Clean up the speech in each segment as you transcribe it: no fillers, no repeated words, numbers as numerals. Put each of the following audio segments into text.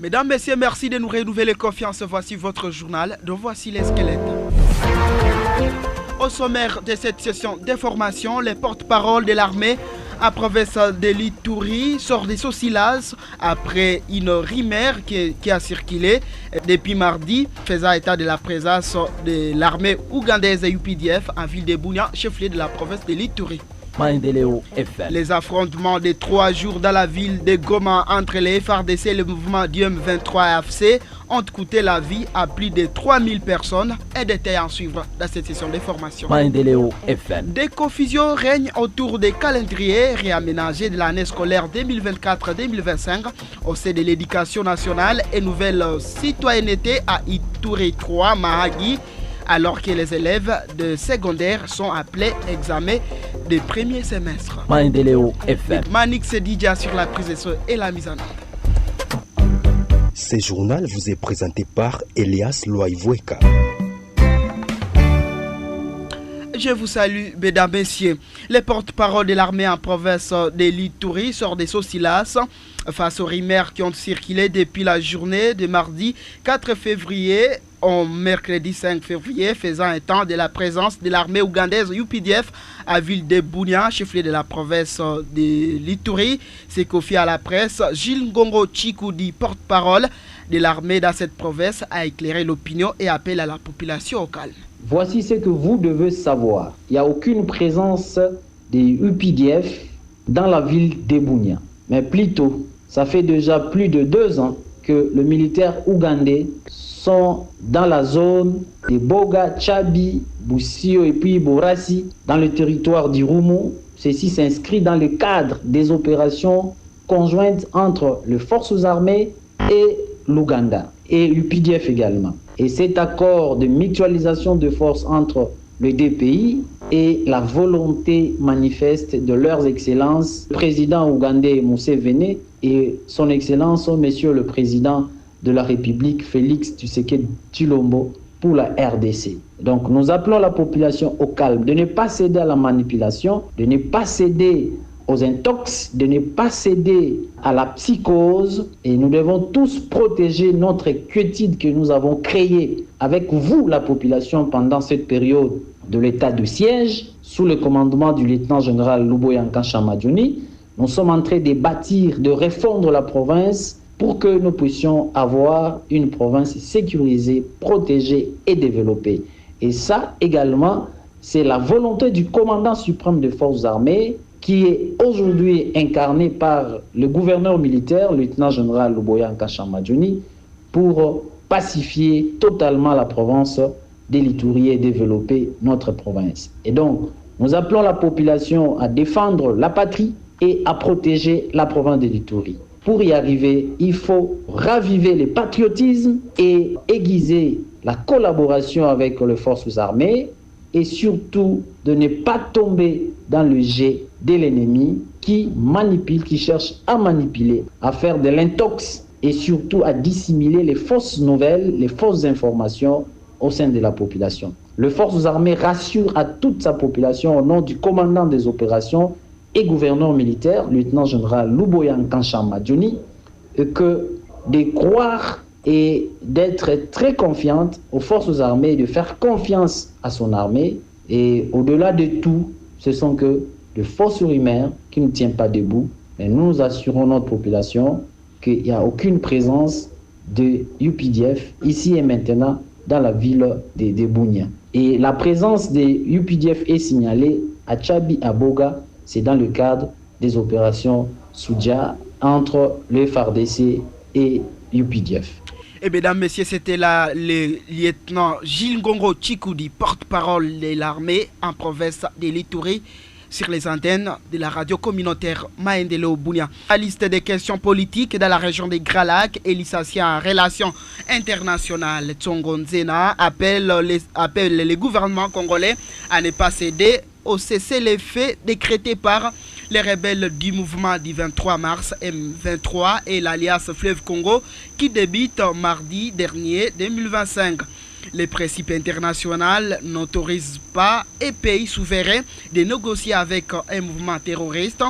Mesdames, Messieurs, merci de nous renouveler confiance. Voici votre journal, dont voici les squelettes. Au sommaire de cette session d'information, les porte-paroles de l'armée à province de l'Ituri sort des Sosilas après une rumeur qui a circulé depuis mardi, faisant état de la présence de l'armée ougandaise UPDF en ville de Bunia, chef-lieu de la province de l'Ituri. Les affrontements de 3 jours dans la ville de Goma entre les FARDC et le mouvement DiEM23 AFC ont coûté la vie à plus de 3000 personnes et détails à suivre dans cette session de formation. Des confusions règnent autour des calendriers réaménagés de l'année scolaire 2024-2025 au sein de l'éducation nationale et nouvelle citoyenneté à Ituri 3 Mahagi, alors que les élèves de secondaire sont appelés examen de premier semestre. Manik Sedidja sur la prise de son et la mise en œuvre. Ce journal vous est présenté par Elias Loaivoueka. Je vous salue, mesdames, messieurs. Les porte-paroles de l'armée en province de l'Ituri sortent des Sosilas face aux rumeurs qui ont circulé depuis la journée de mardi 4 février au mercredi 5 février, faisant état de la présence de l'armée ougandaise UPDF à ville de Bunia, chef-lieu de la province de l'Ituri. C'est confié à la presse. Gilles Ngongo Chikoudi, porte-parole de l'armée dans cette province, a éclairé l'opinion et appelle à la population au calme. Voici ce que vous devez savoir. Il n'y a aucune présence des UPDF dans la ville de Bunia. Mais plutôt, ça fait déjà plus de 2 ans que le militaire ougandais sont dans la zone de Boga, Tchabi, Boussio et puis Borassi, dans le territoire du Roumo. Ceci s'inscrit dans le cadre des opérations conjointes entre les forces armées et l'Ouganda, et l'UPDF également. Et cet accord de mutualisation de forces entre les deux pays et la volonté manifeste de leurs excellences, le président ougandais Museveni et son excellence, monsieur le président de la République, Félix Tshisekedi Tshilombo, pour la RDC. Donc nous appelons la population au calme, de ne pas céder à la manipulation, de ne pas céder aux intox, de ne pas céder à la psychose, et nous devons tous protéger notre quiétude que nous avons créée avec vous, la population, pendant cette période de l'état de siège, sous le commandement du lieutenant-général Luboyanka Chamadjouni. Nous sommes en train de bâtir, de refondre la province pour que nous puissions avoir une province sécurisée, protégée et développée. Et ça également, c'est la volonté du commandant suprême des forces armées, qui est aujourd'hui incarné par le gouverneur militaire, le lieutenant-général Luboyanka Chamadjouni, pour pacifier totalement la province de l'Ituri et développer notre province. Et donc, nous appelons la population à défendre la patrie et à protéger la province de l'Ituri. Pour y arriver, il faut raviver le patriotisme et aiguiser la collaboration avec les forces armées, et surtout de ne pas tomber dans le jet de l'ennemi qui manipule, qui cherche à manipuler, à faire de l'intox et surtout à dissimuler les fausses nouvelles, les fausses informations au sein de la population. Les forces armées rassurent à toute sa population au nom du commandant des opérations et gouverneur militaire, lieutenant-général Luboyanka Chamadjouni, que de croire et d'être très confiante aux forces armées, de faire confiance à son armée. Et au-delà de tout, ce sont que de fausses rumeurs qui ne tiennent pas debout. Mais nous assurons notre population qu'il n'y a aucune présence de UPDF ici et maintenant dans la ville de Bunia. Et la présence des UPDF est signalée à Tchabi, à Boga, c'est dans le cadre des opérations Soudja entre le FARDC et UPDF. Et mesdames, messieurs, c'était là le lieutenant Gilles Ngongo Chikoudi, porte-parole de l'armée en province de l'Ituri, sur les antennes de la radio communautaire Maendelo Bunia. La liste des questions politiques dans la région des Grands Lacs et licencié en relations internationales Tsongo Nzena appelle les gouvernements congolais à ne pas céder au cessez-le-feu décrété par les rebelles du mouvement du 23 mars M23 et l'Alliance Fleuve Congo qui débute mardi dernier 2025. Les principes internationaux n'autorisent pas un pays souverain de négocier avec un mouvement terroriste.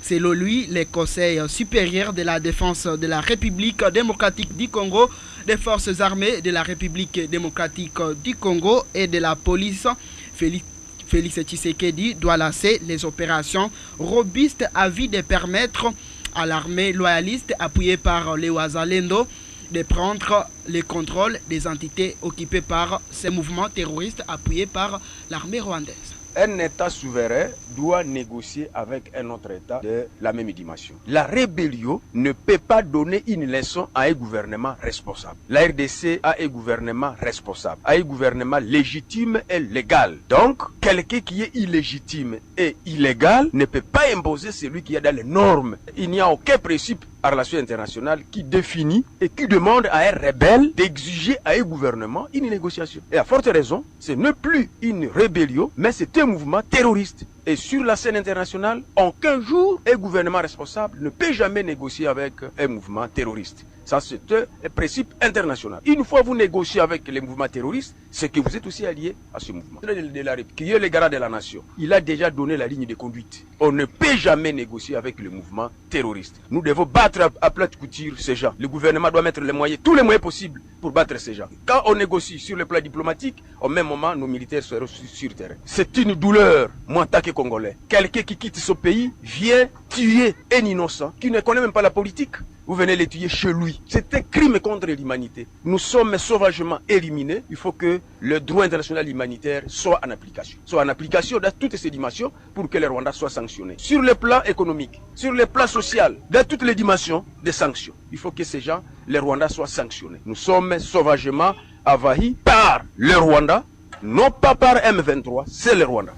Selon lui, le Conseil supérieur de la défense de la République démocratique du Congo, des forces armées de la République démocratique du Congo et de la police, Félix Tshisekedi doit lancer les opérations robustes à vue de permettre à l'armée loyaliste appuyée par les Wazalendo de prendre le contrôle des entités occupées par ces mouvements terroristes appuyés par l'armée rwandaise. Un État souverain doit négocier avec un autre État de la même dimension. La rébellion ne peut pas donner une leçon à un gouvernement responsable. La RDC a un gouvernement responsable, a un gouvernement légitime et légal. Donc, quelqu'un qui est illégitime et illégal ne peut pas imposer celui qui est dans les normes. Il n'y a aucun principe en relation internationale qui définit et qui demande à un rebelle d'exiger à un gouvernement une négociation. Et à forte raison, ce n'est plus une rébellion, mais c'est un mouvement terroriste. Et sur la scène internationale, en 15 jours, un gouvernement responsable ne peut jamais négocier avec un mouvement terroriste. Ça, c'est un principe international. Une fois vous négociez avec les mouvements terroristes, c'est que vous êtes aussi allié à ce mouvement. De la République, qui est le garant de la nation, il a déjà donné la ligne de conduite. On ne peut jamais négocier avec le mouvement terroriste. Nous devons battre à plate couture ces gens. Le gouvernement doit mettre les moyens, tous les moyens possibles pour battre ces gens. Quand on négocie sur le plan diplomatique, au même moment, nos militaires seront sur terrain. C'est une douleur, moi, en tant que Congolais. Quelqu'un qui quitte son pays vient tuer un innocent qui ne connaît même pas la politique. Vous venez les tuer chez lui. C'est un crime contre l'humanité. Nous sommes sauvagement éliminés. Il faut que le droit international humanitaire soit en application. Soit en application dans toutes ces dimensions pour que le Rwanda soit sanctionné. Sur le plan économique, sur le plan social, dans toutes les dimensions des sanctions. Il faut que ces gens, les Rwandais, soient sanctionnés. Nous sommes sauvagement envahis par le Rwanda, non pas par M23, c'est le Rwanda.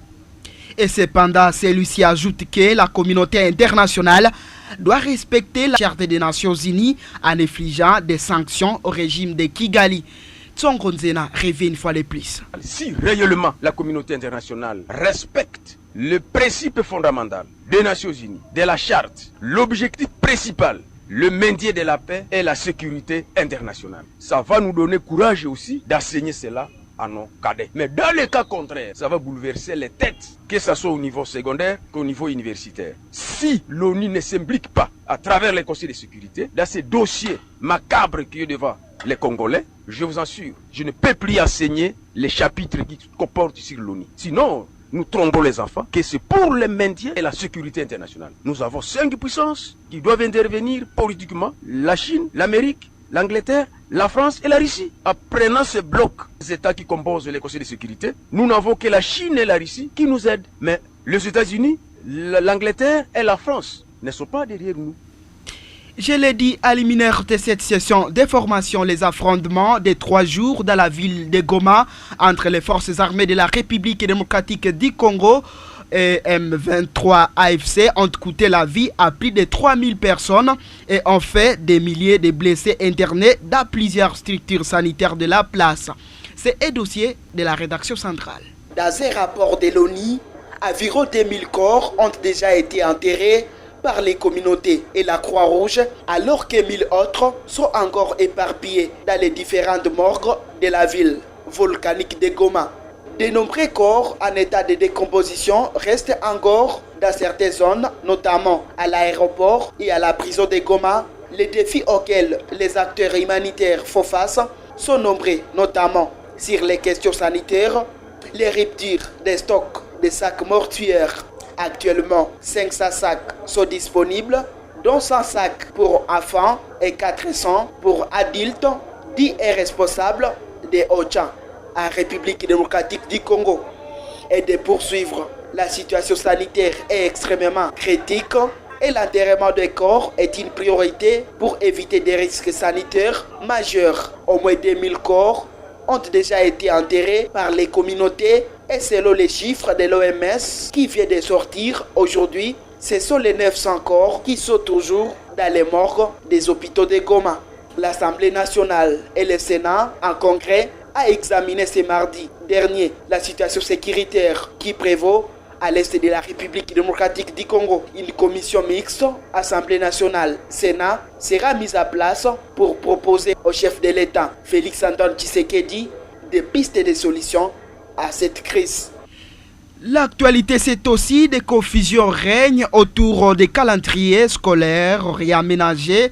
Et cependant, celui-ci ajoute que la communauté internationale doit respecter la Charte des Nations Unies en infligeant des sanctions au régime de Kigali. Tsongo Nzena revient une fois de plus. Si réellement la communauté internationale respecte le principe fondamental des Nations Unies, de la Charte, l'objectif principal, le maintien de la paix et la sécurité internationale, ça va nous donner courage aussi d'enseigner cela à nos cadets. Mais dans le cas contraire, ça va bouleverser les têtes, que ce soit au niveau secondaire qu'au niveau universitaire. Si l'ONU ne s'implique pas à travers les conseils de sécurité dans ces dossiers macabres qui est devant les Congolais, je vous assure, je ne peux plus enseigner les chapitres qui comportent sur l'ONU. Sinon, nous trompons les enfants que c'est pour le maintien et la sécurité internationale. Nous avons 5 puissances qui doivent intervenir politiquement: la Chine, l'Amérique, l'Angleterre, la France et la Russie. En prenant ce bloc des États qui composent les conseils de sécurité, nous n'avons que la Chine et la Russie qui nous aident. Mais les États-Unis, l'Angleterre et la France ne sont pas derrière nous. Je l'ai dit à l'iminaire de cette session de formation, les affrontements des 3 jours dans la ville de Goma entre les forces armées de la République démocratique du Congo et M23 AFC ont coûté la vie à plus de 3000 personnes et ont fait des milliers de blessés internés dans plusieurs structures sanitaires de la place. C'est un dossier de la rédaction centrale. Dans un rapport de l'ONU, environ 2000 corps ont déjà été enterrés par les communautés et la Croix-Rouge, alors que 1000 autres sont encore éparpillés dans les différentes morgues de la ville volcanique de Goma. De nombreux corps en état de décomposition restent encore dans certaines zones, notamment à l'aéroport et à la prison de Goma. Les défis auxquels les acteurs humanitaires font face sont nombreux, notamment sur les questions sanitaires, les ruptures des stocks de sacs mortuaires. Actuellement, 500 sacs sont disponibles, dont 100 sacs pour enfants et 400 pour adultes, dit est responsable de OCHA en République démocratique du Congo. Et de poursuivre, la situation sanitaire est extrêmement critique et l'enterrement des corps est une priorité pour éviter des risques sanitaires majeurs. Au moins 2000 corps ont déjà été enterrés par les communautés et selon les chiffres de l'OMS qui vient de sortir aujourd'hui, ce sont les 900 corps qui sont toujours dans les morgues des hôpitaux de Goma. L'Assemblée nationale et le Sénat en congrès a examiné ce mardi dernier la situation sécuritaire qui prévaut à l'est de la République démocratique du Congo. Une commission mixte, Assemblée nationale, Sénat, sera mise en place pour proposer au chef de l'État, Félix Antoine Tshisekedi, des pistes de solutions à cette crise. L'actualité, c'est aussi des confusions règnent autour des calendriers scolaires réaménagés.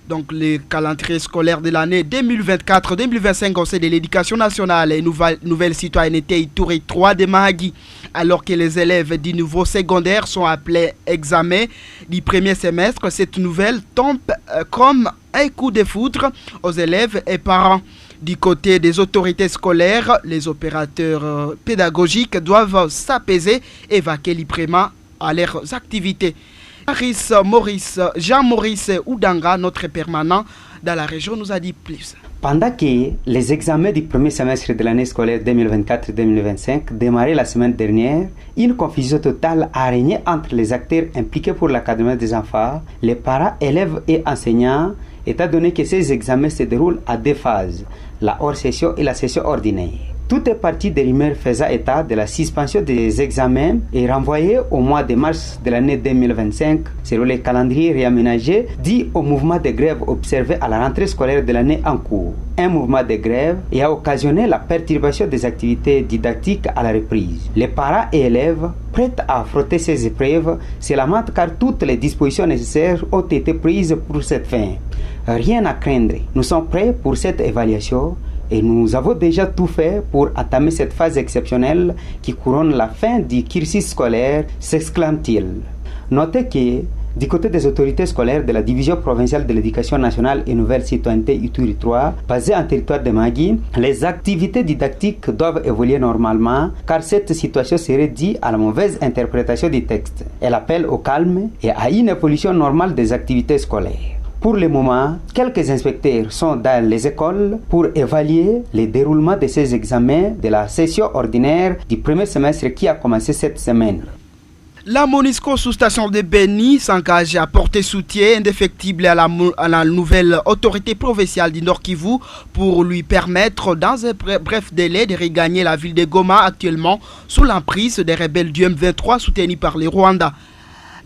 Donc, le calendrier scolaire de l'année 2024-2025 au sein de l'éducation nationale et nouvelle citoyenneté Ituri 3 de Mahagi. Alors que les élèves du niveau secondaire sont appelés examen du premier semestre, cette nouvelle tombe comme un coup de foudre aux élèves et parents. Du côté des autorités scolaires, les opérateurs pédagogiques doivent s'apaiser et vaquer librement à leurs activités. Jean-Maurice Oudanga, notre permanent dans la région, nous a dit plus. Pendant que les examens du premier semestre de l'année scolaire 2024-2025 démarraient la semaine dernière, une confusion totale a régné entre les acteurs impliqués pour l'académie des enfants, les parents, élèves et enseignants, étant donné que ces examens se déroulent à deux phases, la hors-session et la session ordinaire. Tout est parti des rumeurs faisant état de la suspension des examens et renvoyé au mois de mars de l'année 2025 selon les calendriers réaménagés dit au mouvement de grève observé à la rentrée scolaire de l'année en cours. Un mouvement de grève a occasionné la perturbation des activités didactiques à la reprise. Les parents et élèves prêts à affronter ces épreuves se lamentent car toutes les dispositions nécessaires ont été prises pour cette fin. Rien à craindre. Nous sommes prêts pour cette évaluation. Et nous avons déjà tout fait pour entamer cette phase exceptionnelle qui couronne la fin du cursus scolaire, s'exclame-t-il. Notez que, du côté des autorités scolaires de la Division provinciale de l'éducation nationale et nouvelle citoyenneté Ituri 3, basée en territoire de Mahagi, les activités didactiques doivent évoluer normalement car cette situation serait due à la mauvaise interprétation du texte. Elle appelle au calme et à une évolution normale des activités scolaires. Pour le moment, quelques inspecteurs sont dans les écoles pour évaluer le déroulement de ces examens de la session ordinaire du premier semestre qui a commencé cette semaine. La MONUSCO sous-station de Beni s'engage à porter soutien indéfectible à la nouvelle autorité provinciale du Nord Kivu pour lui permettre dans un bref délai de regagner la ville de Goma actuellement sous l'emprise des rebelles du M23 soutenus par les Rwandais.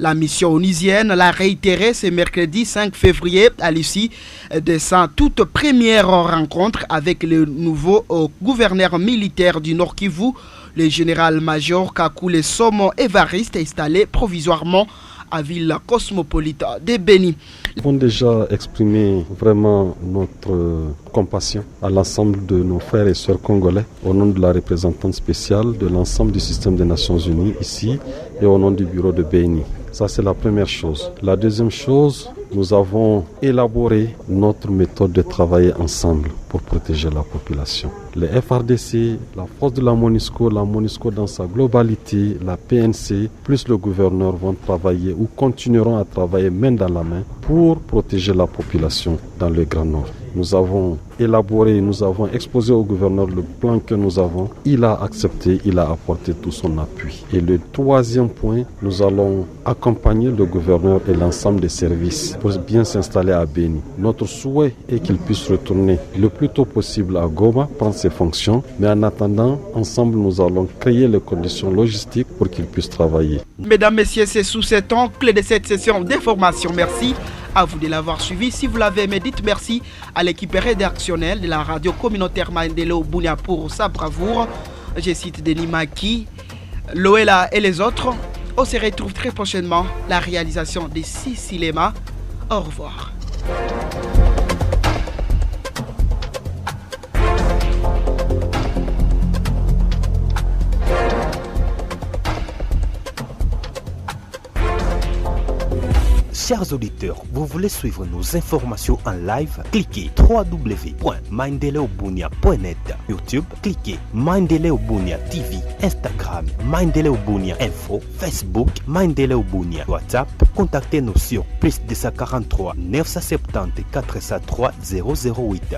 La mission onusienne l'a réitéré ce mercredi 5 février à l'issue de sa toute première rencontre avec le nouveau gouverneur militaire du Nord Kivu, le général-major Kakule Somo Evariste, installé provisoirement à ville cosmopolite de Beni. Nous avons déjà exprimé vraiment notre compassion à l'ensemble de nos frères et sœurs congolais au nom de la représentante spéciale de l'ensemble du système des Nations Unies ici et au nom du bureau de Beni. Ça, c'est la première chose. La deuxième chose, nous avons élaboré notre méthode de travailler ensemble pour protéger la population. Les FRDC, la force de la MONUSCO dans sa globalité, la PNC, plus le gouverneur vont travailler ou continueront à travailler main dans la main pour protéger la population dans le Grand Nord. Nous avons élaboré, nous avons exposé au gouverneur le plan que nous avons. Il a accepté, il a apporté tout son appui. Et le troisième point, nous allons accompagner le gouverneur et l'ensemble des services pour bien s'installer à Beni. Notre souhait est qu'il puisse retourner le plus tôt possible à Goma, prendre ses fonctions. Mais en attendant, ensemble, nous allons créer les conditions logistiques pour qu'il puisse travailler. Mesdames, Messieurs, c'est sous cet angle de cette session d'information. Merci à vous de l'avoir suivi. Si vous l'avez aimé, dites merci à l'équipe rédactionnelle de la radio communautaire Mandelo Bunia pour sa bravoure. Je cite Denis Maki, Loela et les autres. On se retrouve très prochainement. La réalisation de Sissilema. Au revoir. Chers auditeurs, vous voulez suivre nos informations en live? Cliquez www.mindeleobunia.net. YouTube, cliquez Mindeleobunia TV. Instagram, Mindeleobunia Info. Facebook, Mindeleobunia. WhatsApp, contactez-nous sur +243 970 403 008.